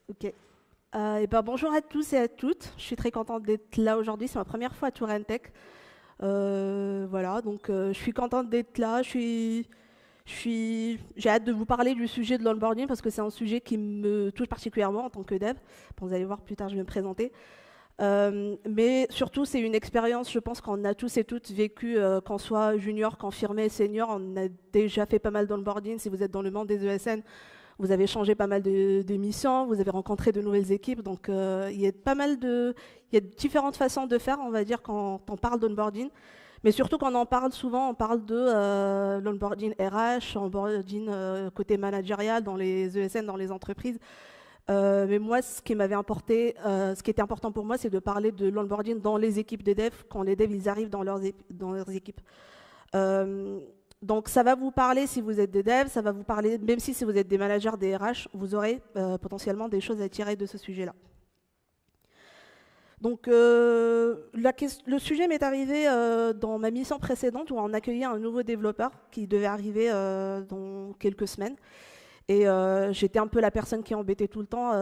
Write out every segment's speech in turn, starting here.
Ok. Et ben, bonjour à tous et à toutes. Je suis très contente d'être là aujourd'hui. C'est ma première fois à Touraine Tech. Voilà, donc je suis contente d'être là. J'ai hâte de vous parler du sujet de l'onboarding parce que c'est un sujet qui me touche particulièrement en tant que dev. Bon, vous allez voir plus tard, je vais me présenter. Mais surtout, c'est une expérience, je pense qu'on a tous et toutes vécu, qu'on soit junior, confirmé, senior. On a déjà fait pas mal d'onboarding. Si vous êtes dans le monde des ESN, vous avez changé pas mal de missions, vous avez rencontré de nouvelles équipes, donc il y a il y a différentes façons de faire, on va dire, quand on parle d'onboarding. Mais surtout quand on en parle souvent, on parle de l'onboarding RH, onboarding côté managérial dans les ESN, dans les entreprises. Mais moi, ce qui était important pour moi, c'est de parler de l'onboarding dans les équipes de dev, quand les devs ils arrivent dans leurs équipes. Euh, donc ça va vous parler si vous êtes des devs, ça va vous parler, même si vous êtes des managers, des RH, vous aurez potentiellement des choses à tirer de ce sujet-là. Donc le sujet m'est arrivé dans ma mission précédente où on accueillait un nouveau développeur qui devait arriver dans quelques semaines. Et j'étais un peu la personne qui embêtait tout le temps.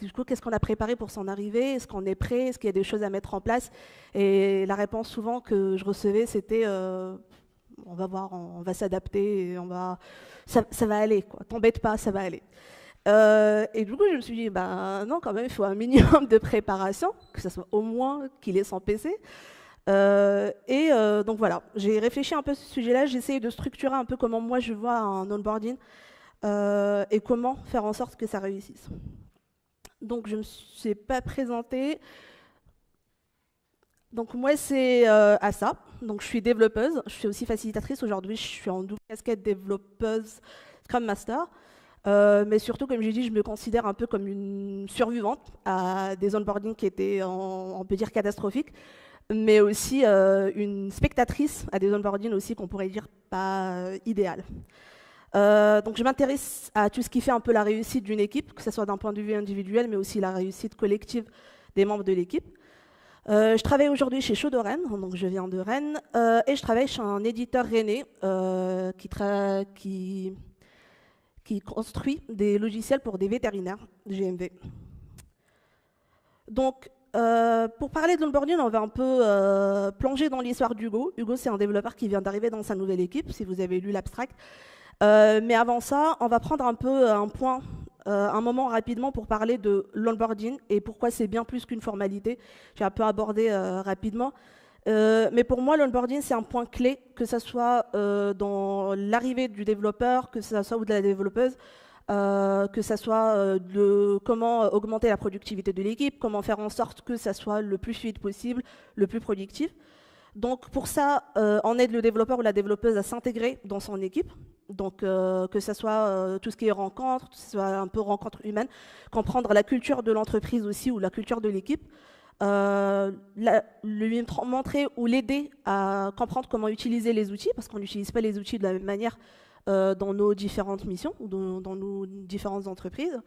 Du coup, qu'est-ce qu'on a préparé pour son arrivée? Est-ce qu'on est prêt? Est-ce qu'il y a des choses à mettre en place? Et la réponse souvent que je recevais, c'était on va voir, on va s'adapter, ça va aller, quoi. T'embête pas, ça va aller. Et du coup, je me suis dit, bah non, quand même, il faut un minimum de préparation, que ce soit au moins qu'il ait son PC. Donc voilà, j'ai réfléchi un peu à ce sujet-là, j'ai essayé de structurer un peu comment moi je vois un onboarding et comment faire en sorte que ça réussisse. Donc je ne me suis pas présentée. Donc moi c'est Assa, donc je suis développeuse, je suis aussi facilitatrice aujourd'hui, je suis en double casquette développeuse Scrum Master, mais surtout comme j'ai dit, je me considère un peu comme une survivante à des onboardings qui étaient, on peut dire, catastrophiques, mais aussi une spectatrice à des onboardings aussi qu'on pourrait dire pas idéales. Donc je m'intéresse à tout ce qui fait un peu la réussite d'une équipe, que ce soit d'un point de vue individuel, mais aussi la réussite collective des membres de l'équipe. Je travaille aujourd'hui chez Chaud de Rennes, donc je viens de Rennes, et je travaille chez un éditeur rennais qui construit des logiciels pour des vétérinaires, GMV. Donc, pour parler de l'onboarding, on va un peu plonger dans l'histoire d'Hugo. Hugo, c'est un développeur qui vient d'arriver dans sa nouvelle équipe, si vous avez lu l'abstract. Mais avant ça, on va prendre un peu un moment rapidement pour parler de l'onboarding et pourquoi c'est bien plus qu'une formalité. J'ai un peu abordé rapidement. Mais pour moi, l'onboarding, c'est un point clé, que ce soit dans l'arrivée du développeur, que ce soit ou de la développeuse, que ce soit de comment augmenter la productivité de l'équipe, comment faire en sorte que ça soit le plus fluide possible, le plus productif. Donc pour ça, on aide le développeur ou la développeuse à s'intégrer dans son équipe. Donc que ce soit tout ce qui est rencontre, que ce soit un peu rencontre humaine, comprendre la culture de l'entreprise aussi ou la culture de l'équipe, lui montrer ou l'aider à comprendre comment utiliser les outils, parce qu'on n'utilise pas les outils de la même manière dans nos différentes missions ou dans nos différentes entreprises.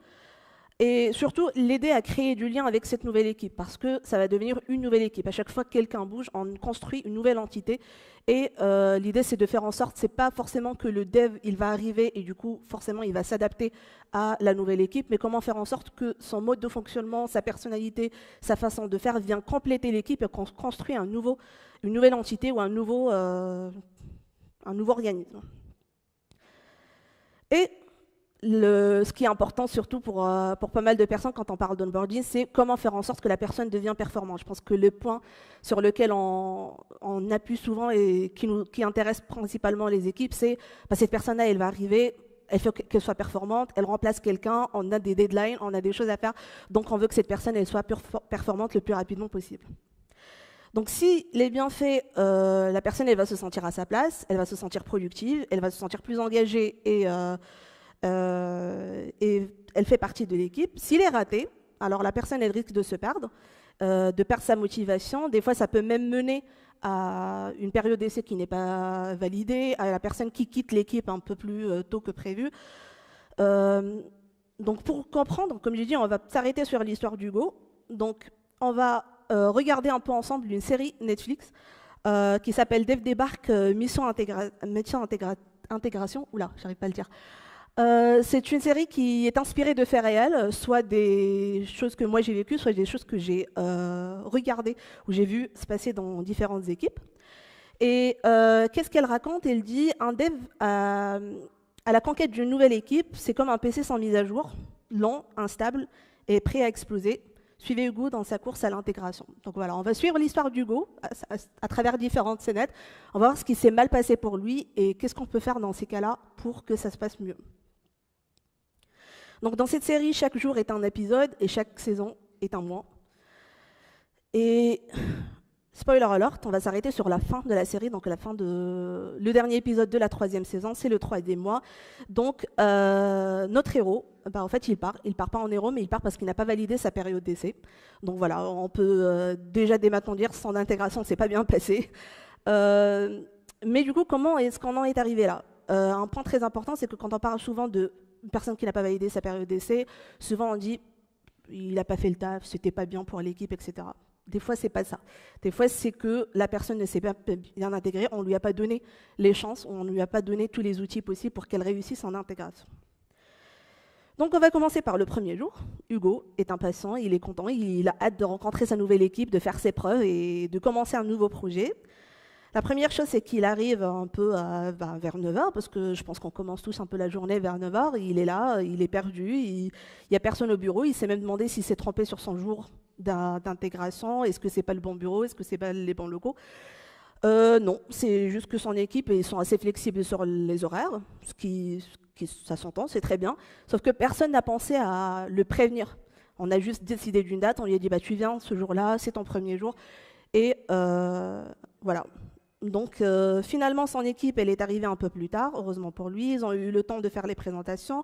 Et surtout, l'aider à créer du lien avec cette nouvelle équipe, parce que ça va devenir une nouvelle équipe. À chaque fois que quelqu'un bouge, on construit une nouvelle entité. Et l'idée, c'est de faire en sorte, c'est pas forcément que le dev, il va arriver et du coup, forcément, il va s'adapter à la nouvelle équipe, mais comment faire en sorte que son mode de fonctionnement, sa personnalité, sa façon de faire vient compléter l'équipe et qu'on construit une nouvelle entité ou un nouveau organisme. Et ce qui est important surtout pour pas mal de personnes quand on parle d'onboarding, c'est comment faire en sorte que la personne devient performante. Je pense que le point sur lequel on appuie souvent et qui intéresse principalement les équipes, c'est cette personne-là, elle va arriver, elle fait qu'elle soit performante, elle remplace quelqu'un, on a des deadlines, on a des choses à faire, donc on veut que cette personne elle soit performante le plus rapidement possible. Donc si les bienfaits, la personne elle va se sentir à sa place, elle va se sentir productive, elle va se sentir plus engagée et elle fait partie de l'équipe. S'il est raté, alors la personne elle risque de se perdre, de perdre sa motivation. Des fois, ça peut même mener à une période d'essai qui n'est pas validée, à la personne qui quitte l'équipe un peu plus tôt que prévu. Donc pour comprendre, comme j'ai dit, on va s'arrêter sur l'histoire d'Hugo. Donc on va regarder un peu ensemble une série Netflix qui s'appelle Dev Débarque Mission Intégration. Oula, j'arrive pas à le dire. C'est une série qui est inspirée de faits réels, soit des choses que moi j'ai vécues, soit des choses que j'ai regardées, ou j'ai vues se passer dans différentes équipes. Et qu'est-ce qu'elle raconte? Elle dit un dev à la conquête d'une nouvelle équipe, c'est comme un PC sans mise à jour, lent, instable et prêt à exploser. Suivez Hugo dans sa course à l'intégration. Donc voilà, on va suivre l'histoire d'Hugo à travers différentes scénettes. On va voir ce qui s'est mal passé pour lui et qu'est-ce qu'on peut faire dans ces cas-là pour que ça se passe mieux. Donc dans cette série, chaque jour est un épisode et chaque saison est un mois. Et spoiler alert, on va s'arrêter sur la fin de la série, donc le dernier épisode de la 3e saison, c'est le 3e mois. Donc notre héros, en fait il part pas en héros, mais il part parce qu'il n'a pas validé sa période d'essai. Donc voilà, on peut déjà dès maintenant dire son intégration ne s'est pas bien passée. Mais du coup, comment est-ce qu'on en est arrivé là? Un point très important, c'est que quand on parle souvent de personne qui n'a pas validé sa période d'essai, souvent on dit il n'a pas fait le taf, c'était pas bien pour l'équipe, etc. Des fois, c'est pas ça. Des fois, c'est que la personne ne s'est pas bien intégrée, on ne lui a pas donné les chances, on ne lui a pas donné tous les outils possibles pour qu'elle réussisse en intégration. Donc, on va commencer par le premier jour. Hugo est impatient, il est content, il a hâte de rencontrer sa nouvelle équipe, de faire ses preuves et de commencer un nouveau projet. La première chose, c'est qu'il arrive un peu vers 9h, parce que je pense qu'on commence tous un peu la journée vers 9h. Il est là, il est perdu, il n'y a personne au bureau. Il s'est même demandé s'il s'est trompé sur son jour d'intégration. Est-ce que c'est pas le bon bureau? Est-ce que c'est pas les bons locaux? Non, c'est juste que son équipe, ils sont assez flexibles sur les horaires, ça s'entend, c'est très bien. Sauf que personne n'a pensé à le prévenir. On a juste décidé d'une date, on lui a dit bah, tu viens ce jour-là, c'est ton premier jour. Et voilà. Donc finalement, son équipe, elle est arrivée un peu plus tard, heureusement pour lui. Ils ont eu le temps de faire les présentations.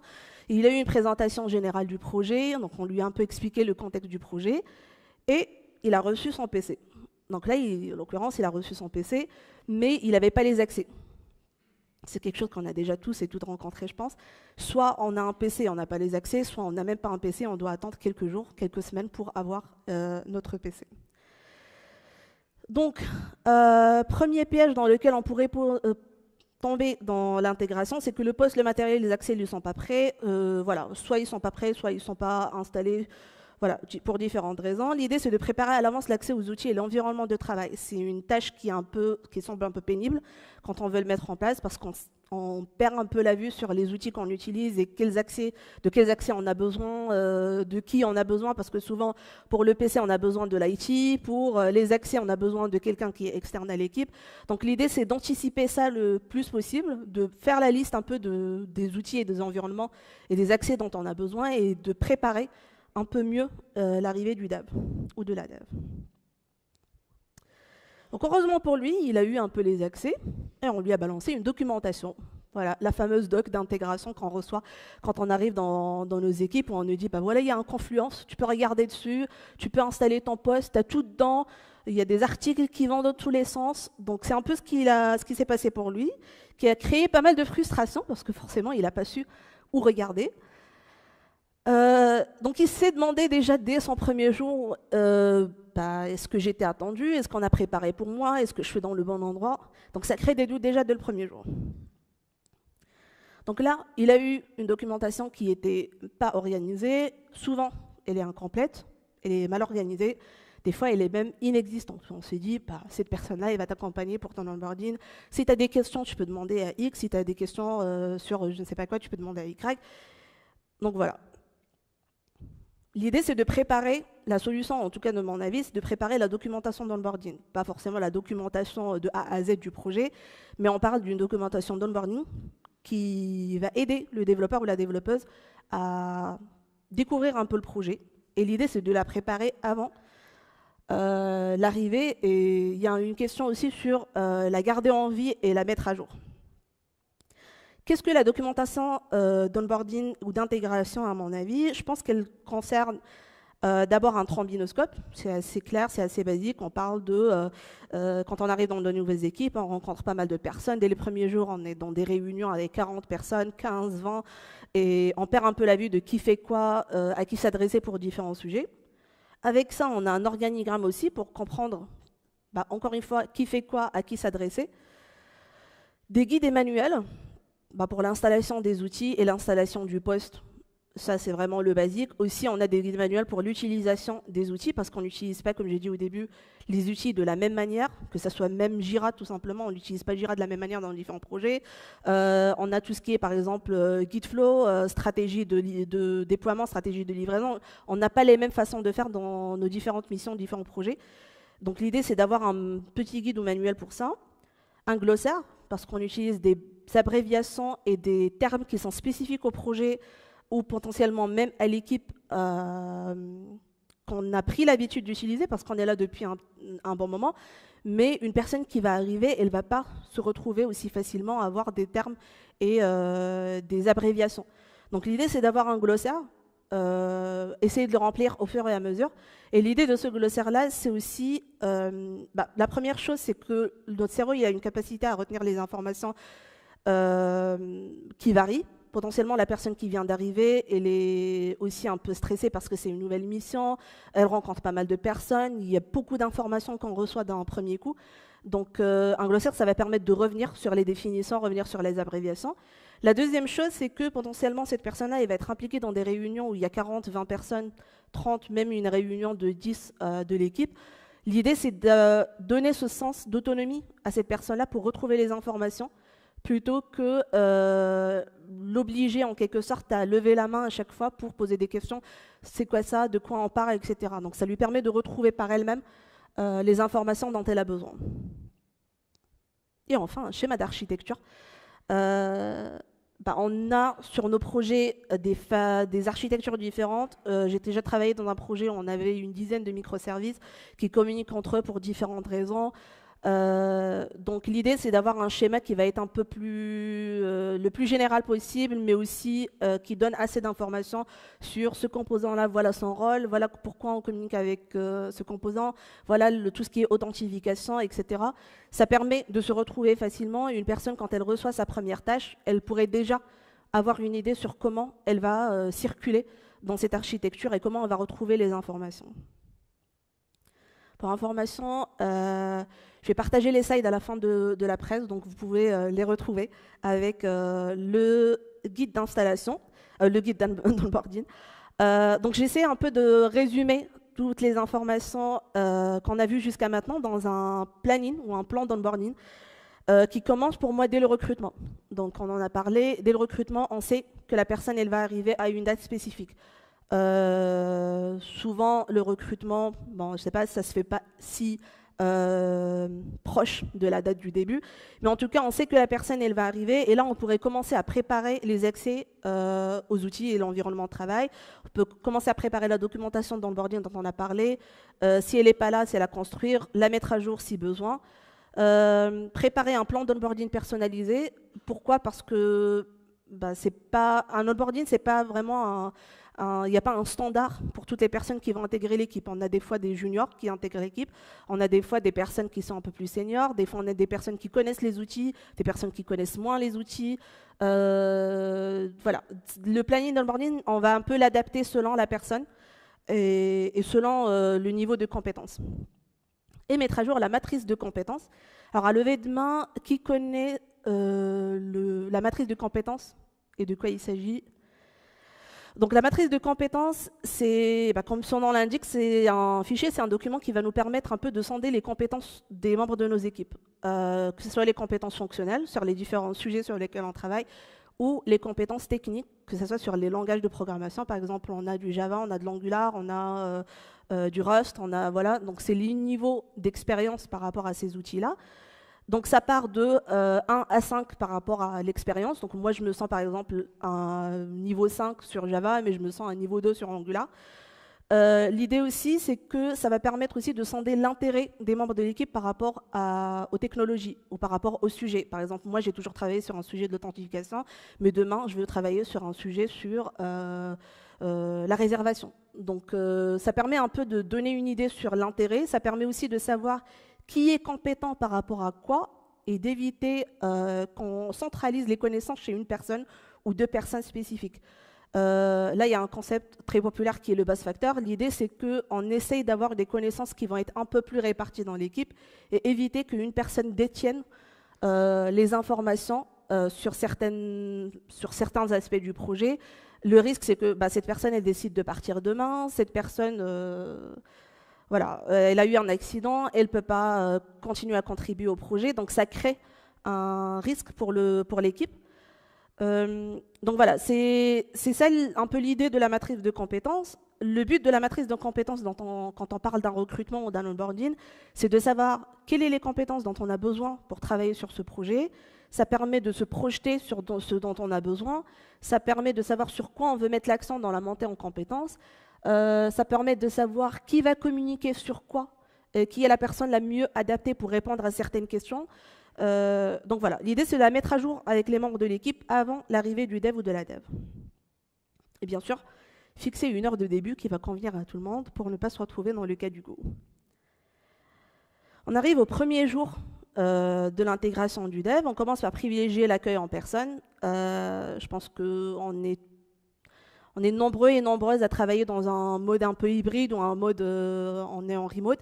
Il a eu une présentation générale du projet, donc on lui a un peu expliqué le contexte du projet. Et il a reçu son PC. Donc là, en l'occurrence, il a reçu son PC, mais il n'avait pas les accès. C'est quelque chose qu'on a déjà tous et toutes rencontré, je pense. Soit on a un PC et on n'a pas les accès, soit on n'a même pas un PC, on doit attendre quelques jours, quelques semaines pour avoir notre PC. Donc, premier piège dans lequel on pourrait tomber dans l'intégration, c'est que le poste, le matériel, les accès ne sont pas prêts. Voilà, soit ils ne sont pas prêts, soit ils ne sont pas installés. Voilà, pour différentes raisons. L'idée, c'est de préparer à l'avance l'accès aux outils et l'environnement de travail. C'est une tâche qui semble un peu pénible quand on veut le mettre en place parce qu'on perd un peu la vue sur les outils qu'on utilise et de quels accès on a besoin, de qui on a besoin, parce que souvent, pour le PC, on a besoin de l'IT, pour les accès, on a besoin de quelqu'un qui est externe à l'équipe. Donc l'idée, c'est d'anticiper ça le plus possible, de faire la liste un peu des outils et des environnements et des accès dont on a besoin et de préparer un peu mieux l'arrivée du DAV ou de la DAV. Donc heureusement pour lui, il a eu un peu les accès et on lui a balancé une documentation. Voilà, la fameuse doc d'intégration qu'on reçoit quand on arrive dans nos équipes où on nous dit bah voilà, il y a un Confluence, tu peux regarder dessus, tu peux installer ton poste, tu as tout dedans, il y a des articles qui vont dans tous les sens. Donc c'est un peu ce qui s'est passé pour lui, qui a créé pas mal de frustration parce que forcément, il n'a pas su où regarder. Donc il s'est demandé déjà dès son premier jour, est-ce que j'étais attendu? Est-ce qu'on a préparé pour moi? Est-ce que je suis dans le bon endroit? Donc ça crée des doutes déjà dès le premier jour. Donc là, il a eu une documentation qui n'était pas organisée. Souvent, elle est incomplète, elle est mal organisée. Des fois, elle est même inexistante. On s'est dit, cette personne-là, elle va t'accompagner pour ton onboarding. Si tu as des questions, tu peux demander à X. Si tu as des questions sur je ne sais pas quoi, tu peux demander à Y. Donc voilà. L'idée, c'est de préparer la solution, en tout cas de mon avis, c'est de préparer la documentation d'onboarding. Pas forcément la documentation de A à Z du projet, mais on parle d'une documentation d'onboarding qui va aider le développeur ou la développeuse à découvrir un peu le projet. Et l'idée, c'est de la préparer avant l'arrivée. Et il y a une question aussi sur la garder en vie et la mettre à jour. Qu'est-ce que la documentation d'onboarding ou d'intégration, à mon avis? Je pense qu'elle concerne d'abord un trombinoscope. C'est assez clair, c'est assez basique. On parle de, quand on arrive dans de nouvelles équipes, on rencontre pas mal de personnes. Dès les premiers jours, on est dans des réunions avec 40 personnes, 15, 20, et on perd un peu la vue de qui fait quoi, à qui s'adresser pour différents sujets. Avec ça, on a un organigramme aussi pour comprendre, encore une fois, qui fait quoi, à qui s'adresser. Des guides et manuels. pour l'installation des outils et l'installation du poste. Ça, c'est vraiment le basique. Aussi, on a des guides manuels pour l'utilisation des outils, parce qu'on n'utilise pas, comme j'ai dit au début, les outils de la même manière, que ce soit même Jira, tout simplement. On n'utilise pas Jira de la même manière dans les différents projets. On a tout ce qui est, par exemple, Gitflow, stratégie de déploiement, stratégie de livraison. On n'a pas les mêmes façons de faire dans nos différentes missions, différents projets. Donc, l'idée, c'est d'avoir un petit guide ou manuel pour ça. Un glossaire, parce qu'on utilise des abréviations et des termes qui sont spécifiques au projet, ou potentiellement même à l'équipe qu'on a pris l'habitude d'utiliser parce qu'on est là depuis un bon moment, mais une personne qui va arriver, elle ne va pas se retrouver aussi facilement à avoir des termes et des abréviations. Donc l'idée, c'est d'avoir un glossaire, essayer de le remplir au fur et à mesure. Et l'idée de ce glossaire-là, c'est aussi, la première chose, c'est que notre cerveau, il a une capacité à retenir les informations qui varient. Potentiellement, la personne qui vient d'arriver, elle est aussi un peu stressée parce que c'est une nouvelle mission, elle rencontre pas mal de personnes, il y a beaucoup d'informations qu'on reçoit d'un premier coup. Donc, un glossaire, ça va permettre de revenir sur les définitions, revenir sur les abréviations. La deuxième chose, c'est que potentiellement, cette personne-là, elle va être impliquée dans des réunions où il y a 40, 20 personnes, 30, même une réunion de 10 de l'équipe. L'idée, c'est de donner ce sens d'autonomie à cette personne-là pour retrouver les informations, plutôt que l'obliger en quelque sorte à lever la main à chaque fois pour poser des questions. C'est quoi ça? De quoi on parle? Etc. Donc ça lui permet de retrouver par elle-même les informations dont elle a besoin. Et enfin, un schéma d'architecture. On a sur nos projets des architectures différentes. J'ai déjà travaillé dans un projet où on avait une dizaine de microservices qui communiquent entre eux pour différentes raisons. Donc l'idée, c'est d'avoir un schéma qui va être un peu plus le plus général possible, mais aussi qui donne assez d'informations sur ce composant-là, voilà son rôle, voilà pourquoi on communique avec ce composant, voilà tout ce qui est authentification, etc. Ça permet de se retrouver facilement. Une personne, quand elle reçoit sa première tâche, elle pourrait déjà avoir une idée sur comment elle va circuler dans cette architecture et comment elle va retrouver les informations. Pour information, je vais partager les slides à la fin de la presse, donc vous pouvez les retrouver avec le guide d'installation, le guide d'onboarding. Donc j'essaie un peu de résumer toutes les informations qu'on a vues jusqu'à maintenant dans un planning ou un plan d'onboarding qui commence pour moi dès le recrutement. Donc on en a parlé, dès le recrutement, on sait que la personne elle va arriver à une date spécifique. Souvent, le recrutement, bon, je sais pas, ça se fait pas si proche de la date du début, mais en tout cas, on sait que la personne, elle va arriver, et là, on pourrait commencer à préparer les accès aux outils et l'environnement de travail. On peut commencer à préparer la documentation d'onboarding dont on a parlé. Si elle n'est pas là, c'est la construire, la mettre à jour si besoin. Préparer un plan d'onboarding personnalisé. Pourquoi? Parce que c'est pas un onboarding, c'est pas vraiment il n'y a pas un standard pour toutes les personnes qui vont intégrer l'équipe. On a des fois des juniors qui intègrent l'équipe, on a des fois des personnes qui sont un peu plus seniors, des fois on a des personnes qui connaissent les outils, des personnes qui connaissent moins les outils. Voilà. Le planning d'onboarding, on va un peu l'adapter selon la personne et selon le niveau de compétence. Et mettre à jour la matrice de compétences. Alors à lever de main, qui connaît la matrice de compétences et de quoi il s'agit? Donc la matrice de compétences, c'est, comme son nom l'indique, c'est un fichier, c'est un document qui va nous permettre un peu de sonder les compétences des membres de nos équipes, que ce soit les compétences fonctionnelles sur les différents sujets sur lesquels on travaille, ou les compétences techniques, que ce soit sur les langages de programmation. Par exemple, on a du Java, on a de l'Angular, on a du Rust, on a, voilà, donc c'est les niveaux d'expérience par rapport à ces outils-là. Donc ça part de 1 à 5 par rapport à l'expérience. Donc moi je me sens par exemple à un niveau 5 sur Java, mais je me sens à un niveau 2 sur Angular. L'idée aussi, c'est que ça va permettre aussi de sonder l'intérêt des membres de l'équipe par rapport aux technologies ou par rapport au sujet. Par exemple, moi j'ai toujours travaillé sur un sujet de l'authentification, mais demain je veux travailler sur un sujet sur la réservation. Donc ça permet un peu de donner une idée sur l'intérêt, ça permet aussi de savoir qui est compétent par rapport à quoi et d'éviter qu'on centralise les connaissances chez une personne ou deux personnes spécifiques. Là, il y a un concept très populaire qui est le buzz factor. L'idée, c'est qu'on essaye d'avoir des connaissances qui vont être un peu plus réparties dans l'équipe et éviter qu'une personne détienne les informations sur certains aspects du projet. Le risque, c'est que cette personne, elle décide de partir demain, cette personne, voilà, elle a eu un accident, elle ne peut pas continuer à contribuer au projet, donc ça crée un risque pour l'équipe. Donc voilà, c'est ça un peu l'idée de la matrice de compétences. Le but de la matrice de compétences quand on parle d'un recrutement ou d'un onboarding, c'est de savoir quelles sont les compétences dont on a besoin pour travailler sur ce projet. Ça permet de se projeter sur ce dont on a besoin. Ça permet de savoir sur quoi on veut mettre l'accent dans la montée en compétences. Ça permet de savoir qui va communiquer sur quoi, qui est la personne la mieux adaptée pour répondre à certaines questions. Donc voilà, l'idée c'est de la mettre à jour avec les membres de l'équipe avant l'arrivée du dev ou de la dev. Et bien sûr, fixer une heure de début qui va convenir à tout le monde pour ne pas se retrouver dans le cas du go. On arrive au premier jour de l'intégration du dev. On commence par privilégier l'accueil en personne. Je pense qu'on est nombreux et nombreuses à travailler dans un mode un peu hybride ou un mode on est en remote.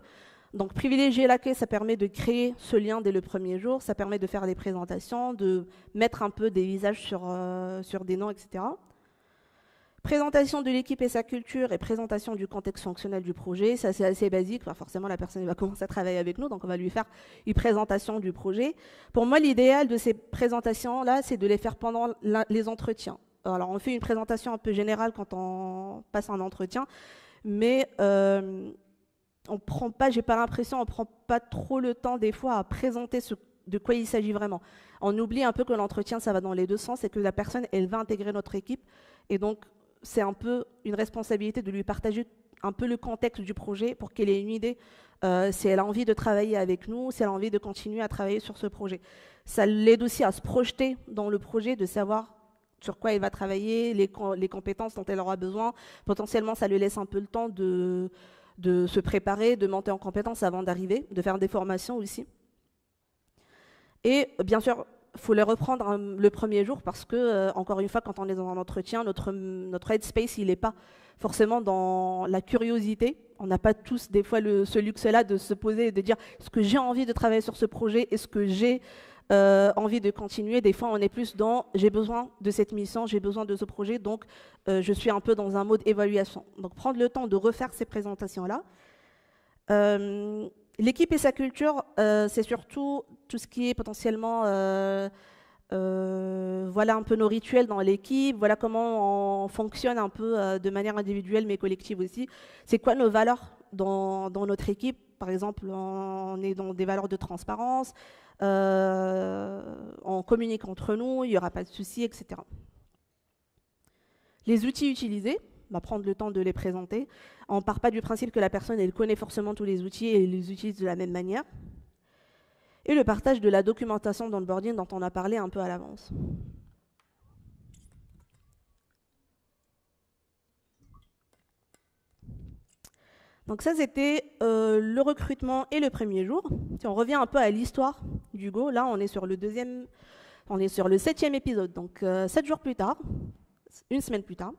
Donc privilégier l'accueil, ça permet de créer ce lien dès le premier jour, ça permet de faire des présentations, de mettre un peu des visages sur des noms, etc. Présentation de l'équipe et sa culture et présentation du contexte fonctionnel du projet, ça c'est assez basique, forcément la personne va commencer à travailler avec nous, donc on va lui faire une présentation du projet. Pour moi, l'idéal de ces présentations-là, c'est de les faire pendant les entretiens. Alors on fait une présentation un peu générale quand on passe un entretien, mais on prend pas, j'ai pas l'impression, on prend pas trop le temps des fois à présenter de quoi il s'agit vraiment. On oublie un peu que l'entretien, ça va dans les deux sens et que la personne, elle va intégrer notre équipe. Et donc, c'est un peu une responsabilité de lui partager un peu le contexte du projet pour qu'elle ait une idée si elle a envie de travailler avec nous, si elle a envie de continuer à travailler sur ce projet. Ça l'aide aussi à se projeter dans le projet, de savoir sur quoi elle va travailler, les compétences dont elle aura besoin. Potentiellement, ça lui laisse un peu le temps de se préparer, de monter en compétences avant d'arriver, de faire des formations aussi. Et bien sûr, il faut les reprendre le premier jour parce que, encore une fois, quand on est dans un entretien, notre headspace, il n'est pas forcément dans la curiosité. On n'a pas tous des fois ce luxe-là de se poser et de dire est-ce que j'ai envie de travailler sur ce projet, est-ce que j'ai envie de continuer. Des fois, on est plus dans j'ai besoin de cette mission, j'ai besoin de ce projet, donc je suis un peu dans un mode évaluation. Donc, prendre le temps de refaire ces présentations-là. L'équipe et sa culture, c'est surtout tout ce qui est potentiellement, voilà un peu nos rituels dans l'équipe, voilà comment on fonctionne un peu de manière individuelle mais collective aussi. C'est quoi nos valeurs dans notre équipe? Par exemple, on est dans des valeurs de transparence, on communique entre nous, il n'y aura pas de soucis, etc. Les outils utilisés, prendre le temps de les présenter. On ne part pas du principe que la personne elle connaît forcément tous les outils et les utilise de la même manière. Et le partage de la documentation d'onboarding dont on a parlé un peu à l'avance. Donc ça, c'était le recrutement et le premier jour. Si on revient un peu à l'histoire du Go, là, on est sur le 7e épisode. Donc 7 jours plus tard, une semaine plus tard.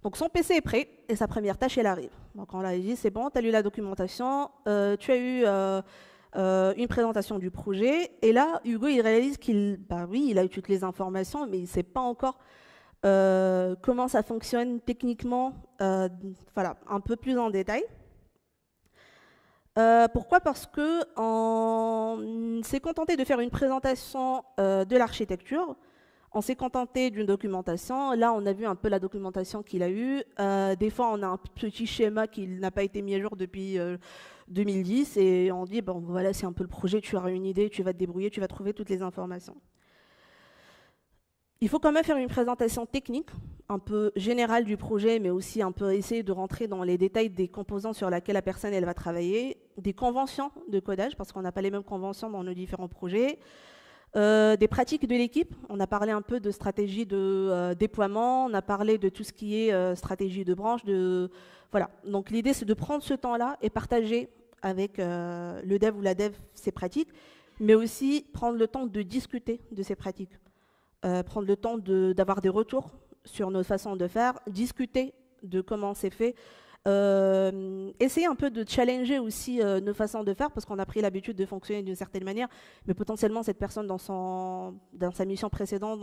Donc son PC est prêt et sa première tâche, elle arrive. Donc on l'a dit, c'est bon, tu as lu la documentation, tu as eu une présentation du projet. Et là, Hugo, il réalise oui, il a eu toutes les informations, mais il ne sait pas encore comment ça fonctionne techniquement, voilà, un peu plus en détail. Pourquoi? Parce qu'on s'est contenté de faire une présentation de l'architecture, on s'est contenté d'une documentation. Là, on a vu un peu la documentation qu'il a eue. Des fois, on a un petit schéma qui n'a pas été mis à jour depuis 2010 et on dit, bon, voilà, c'est un peu le projet, tu auras une idée, tu vas te débrouiller, tu vas trouver toutes les informations. Il faut quand même faire une présentation technique, un peu générale du projet, mais aussi un peu essayer de rentrer dans les détails des composants sur lesquels la personne elle va travailler, des conventions de codage, parce qu'on n'a pas les mêmes conventions dans nos différents projets, des pratiques de l'équipe. On a parlé un peu de stratégie de déploiement, on a parlé de tout ce qui est stratégie de branche. Voilà. Donc l'idée, c'est de prendre ce temps-là et partager avec le dev ou la dev ces pratiques, mais aussi prendre le temps de discuter de ces pratiques. Prendre le temps d'avoir des retours sur nos façons de faire, discuter de comment c'est fait, Essayer un peu de challenger aussi nos façons de faire, parce qu'on a pris l'habitude de fonctionner d'une certaine manière, mais potentiellement cette personne dans sa mission précédente,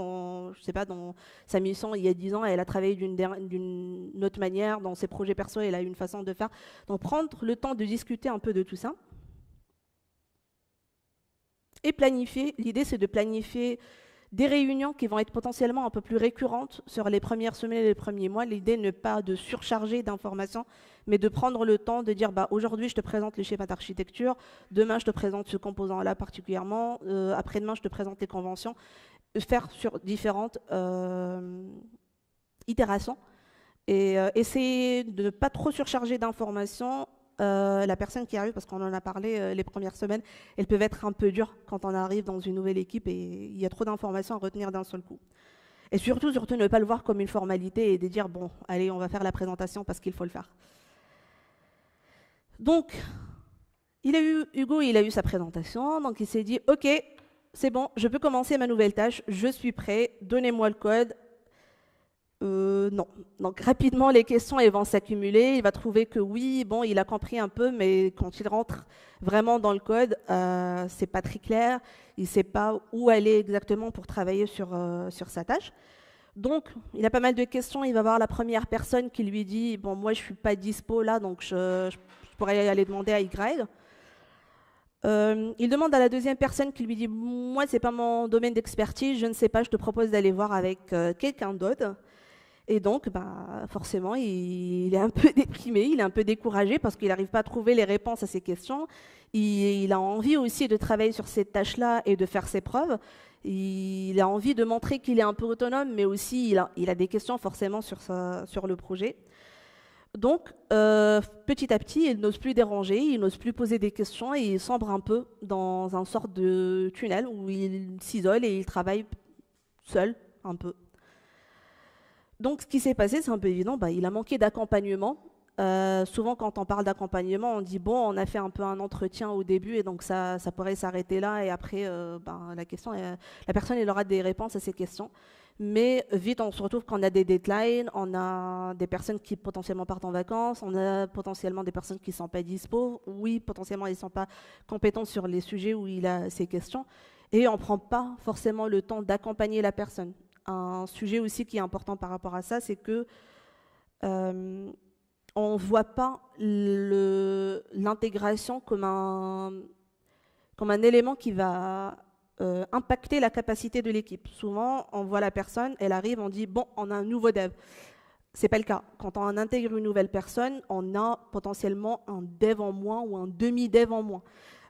je sais pas, dans sa mission il y a 10 ans, elle a travaillé d'une autre manière, dans ses projets perso, elle a une façon de faire. Donc prendre le temps de discuter un peu de tout ça. Et planifier, l'idée c'est de planifier des réunions qui vont être potentiellement un peu plus récurrentes sur les premières semaines et les premiers mois. L'idée n'est pas de surcharger d'informations, mais de prendre le temps de dire aujourd'hui je te présente les schémas d'architecture, demain je te présente ce composant-là particulièrement, après-demain je te présente les conventions, faire sur différentes itérations et essayer de ne pas trop surcharger d'informations. La personne qui arrive, parce qu'on en a parlé les premières semaines, elles peuvent être un peu dures quand on arrive dans une nouvelle équipe et il y a trop d'informations à retenir d'un seul coup. Et surtout, ne pas le voir comme une formalité et de dire, bon, allez, on va faire la présentation parce qu'il faut le faire. Donc, Hugo, il a eu sa présentation, donc il s'est dit, ok, c'est bon, je peux commencer ma nouvelle tâche, je suis prêt, donnez-moi le code. Non. Donc rapidement, les questions elles vont s'accumuler. Il va trouver que oui, bon, il a compris un peu, mais quand il rentre vraiment dans le code, c'est pas très clair. Il sait pas où aller exactement pour travailler sur sa tâche. Donc, il a pas mal de questions. Il va voir la première personne qui lui dit, bon, moi, je suis pas dispo là, donc je pourrais aller demander à Y. Il demande à la deuxième personne qui lui dit, moi, c'est pas mon domaine d'expertise, je ne sais pas, je te propose d'aller voir avec quelqu'un d'autre. Et donc, forcément, il est un peu déprimé, il est un peu découragé parce qu'il n'arrive pas à trouver les réponses à ses questions. Il a envie aussi de travailler sur cette tâche-là et de faire ses preuves. Il a envie de montrer qu'il est un peu autonome, mais aussi il a des questions forcément sur le projet. Donc, petit à petit, il n'ose plus déranger, il n'ose plus poser des questions et il sombre un peu dans un sorte de tunnel où il s'isole et il travaille seul un peu. Donc, ce qui s'est passé, c'est un peu évident, il a manqué d'accompagnement. Souvent, quand on parle d'accompagnement, on dit, bon, on a fait un peu un entretien au début, et donc ça pourrait s'arrêter là, et après, la personne, elle aura des réponses à ces questions. Mais vite, on se retrouve qu'on a des deadlines, on a des personnes qui potentiellement partent en vacances, on a potentiellement des personnes qui ne sont pas dispo, oui, potentiellement, ils ne sont pas compétents sur les sujets où il a ces questions, et on ne prend pas forcément le temps d'accompagner la personne. Un sujet aussi qui est important par rapport à ça, c'est que on ne voit pas l'intégration comme un élément qui va impacter la capacité de l'équipe. Souvent, on voit la personne, elle arrive, on dit, bon, on a un nouveau dev. Ce n'est pas le cas. Quand on intègre une nouvelle personne, on a potentiellement un dev en moins ou un demi-dev en moins.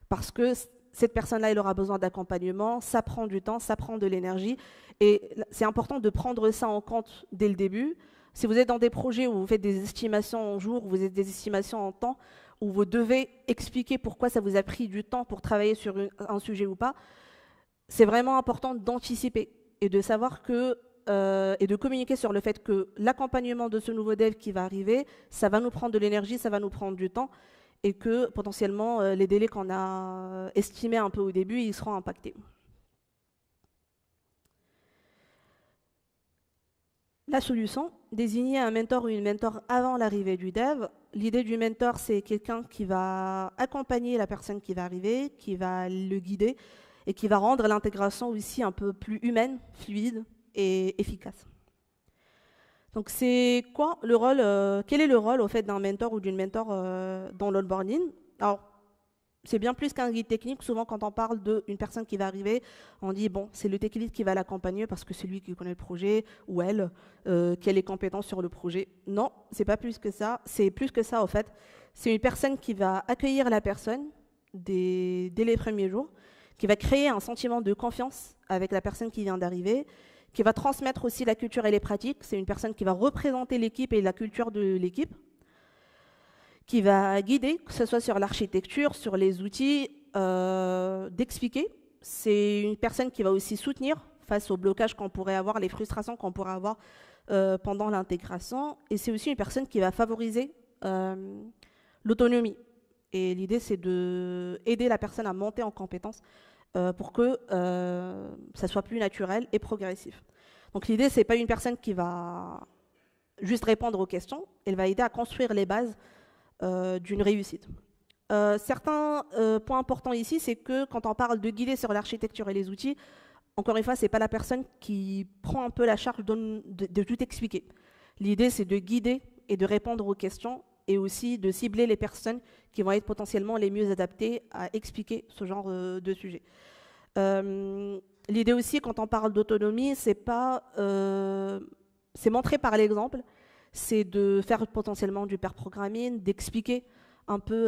Parce que cette personne-là, elle aura besoin d'accompagnement, ça prend du temps, ça prend de l'énergie. Et c'est important de prendre ça en compte dès le début. Si vous êtes dans des projets où vous faites des estimations en jours, vous faites des estimations en temps, où vous devez expliquer pourquoi ça vous a pris du temps pour travailler sur un sujet ou pas, c'est vraiment important d'anticiper et de savoir que et de communiquer sur le fait que l'accompagnement de ce nouveau dev qui va arriver, ça va nous prendre de l'énergie, ça va nous prendre du temps, et que potentiellement les délais qu'on a estimés un peu au début, ils seront impactés. La solution, désigner un mentor ou une mentor avant l'arrivée du dev. L'idée du mentor, c'est quelqu'un qui va accompagner la personne qui va arriver, qui va le guider et qui va rendre l'intégration aussi un peu plus humaine, fluide et efficace. Donc c'est quoi le rôle, quel est le rôle au fait d'un mentor ou d'une mentor dans l'onboarding? Alors, c'est bien plus qu'un guide technique. Souvent, quand on parle d'une personne qui va arriver, on dit, bon, c'est le tech lead qui va l'accompagner parce que c'est lui qui connaît le projet ou elle, qui a les compétences sur le projet. Non, c'est pas plus que ça. C'est plus que ça, au fait. C'est une personne qui va accueillir la personne dès les premiers jours, qui va créer un sentiment de confiance avec la personne qui vient d'arriver, qui va transmettre aussi la culture et les pratiques. C'est une personne qui va représenter l'équipe et la culture de l'équipe, qui va guider, que ce soit sur l'architecture, sur les outils, d'expliquer. C'est une personne qui va aussi soutenir face aux blocages qu'on pourrait avoir, les frustrations qu'on pourrait avoir pendant l'intégration. Et c'est aussi une personne qui va favoriser l'autonomie. Et l'idée, c'est d'aider la personne à monter en compétences pour que ça soit plus naturel et progressif. Donc l'idée, ce n'est pas une personne qui va juste répondre aux questions, elle va aider à construire les bases d'une réussite. Certains points importants ici, c'est que quand on parle de guider sur l'architecture et les outils, encore une fois, ce n'est pas la personne qui prend un peu la charge de tout expliquer. L'idée, c'est de guider et de répondre aux questions et aussi de cibler les personnes qui vont être potentiellement les mieux adaptées à expliquer ce genre de sujet. L'idée aussi, quand on parle d'autonomie, c'est montrer par l'exemple, c'est de faire potentiellement du pair programming, d'expliquer un peu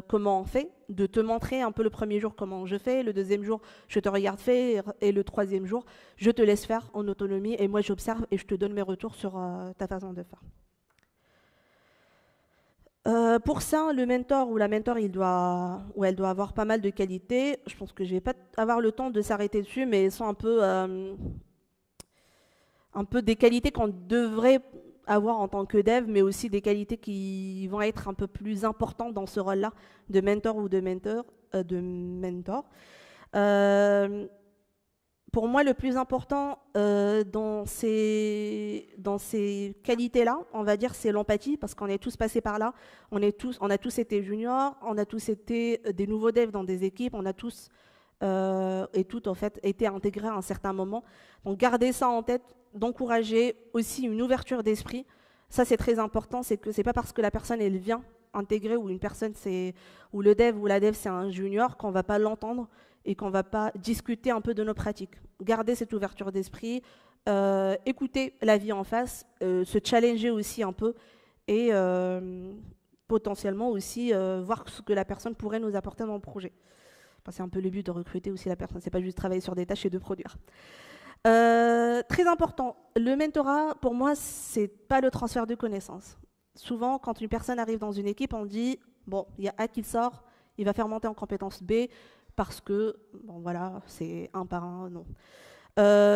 comment on fait, de te montrer un peu le premier jour comment je fais, le deuxième jour je te regarde faire et le troisième jour je te laisse faire en autonomie et moi j'observe et je te donne mes retours sur ta façon de faire. Pour ça, le mentor ou la mentor, elle doit avoir pas mal de qualités. Je pense que je ne vais pas avoir le temps de s'arrêter dessus, mais elles sont un peu des qualités qu'on devrait avoir en tant que dev, mais aussi des qualités qui vont être un peu plus importantes dans ce rôle-là de mentor ou de mentor. Pour moi, le plus important dans ces qualités-là, on va dire, c'est l'empathie, parce qu'on est tous passés par là. On a tous été juniors, on a tous été des nouveaux devs dans des équipes, on a tous et toutes en fait été intégrés à un certain moment. Donc, garder ça en tête, d'encourager aussi une ouverture d'esprit. Ça, c'est très important, c'est que c'est pas parce que la personne, elle vient intégrer ou une personne, ou le dev ou la dev, c'est un junior, qu'on va pas l'entendre et qu'on ne va pas discuter un peu de nos pratiques. Garder cette ouverture d'esprit, écouter la vie en face, se challenger aussi un peu et potentiellement aussi voir ce que la personne pourrait nous apporter dans le projet. C'est un peu le but de recruter aussi la personne, c'est pas juste travailler sur des tâches et de produire. Très important, le mentorat, pour moi, c'est pas le transfert de connaissances. Souvent, quand une personne arrive dans une équipe, on dit, bon, il y a A qui sort, il va faire monter en compétence B, parce que, bon voilà, c'est un par un, non.